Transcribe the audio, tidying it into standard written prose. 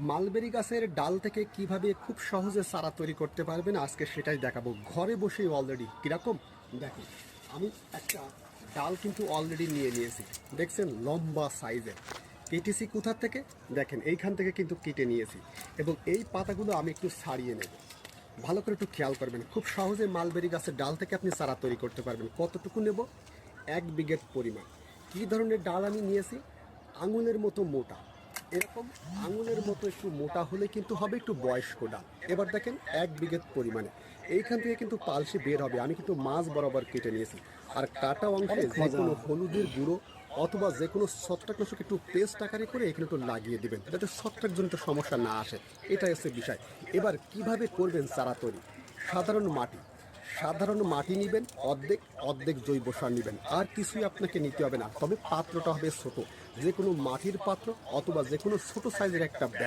Mulberry গাছের ডাল থেকে কিভাবে খুব সহজে চারা তৈরি করতে পারবেন আজকে সেটাই দেখাবো ঘরে বসেই অলরেডি কিরকম দেখুন। আমি একটা ডাল কিন্তু অলরেডি নিয়ে নিয়েছি, দেখছেন লম্বা সাইজের। কেটেছি কোথা থেকে দেখেন, এইখান থেকে কিন্তু কেটে নিয়েছি এবং এই পাতাগুলো আমি একটু ছাড়িয়ে নেব। ভালো করে একটু খেয়াল করবেন, খুব সহজে মালবেরি গাছের ডাল থেকে আপনি চারা তৈরি করতে পারবেন। কতটুকু নেব? 1 বিঘে পরিমাণ। কী ধরনের ডাল আমি নিয়েছি? আঙুলের মতো মোটা, এরকম আঙুলের মতো একটু মোটা হলে কিন্তু হবে একটু বয়স্ক ডাল। এবার দেখেন 1 বিঘে পরিমাণে এইখান থেকে কিন্তু পালসি বের হবে। আমি কিন্তু মাছ বরাবর কেটে নিয়েছি। আর কাটা অংশে যে কোনো হলুদের গুঁড়ো অথবা যে কোনো ছত্রাকনাশক একটু পেস্ট আকারে করে এখানে একটু লাগিয়ে দিবেন, যাতে ছত্রাকজনিত সমস্যা না আসে। এটাই হচ্ছে বিষয়। এবার কিভাবে করবেন চারা তৈরি? সাধারণ মাটি নেবেন, অর্ধেক অর্ধেক জৈব সার নেবেন, আর কিছুই আপনাকে নিতে হবে না। তবে পাত্রটা হবে ছোট, যে কোনো মাটির পাত্র অথবা যে কোনো ছোট সাইজের একটা ব্যাগ।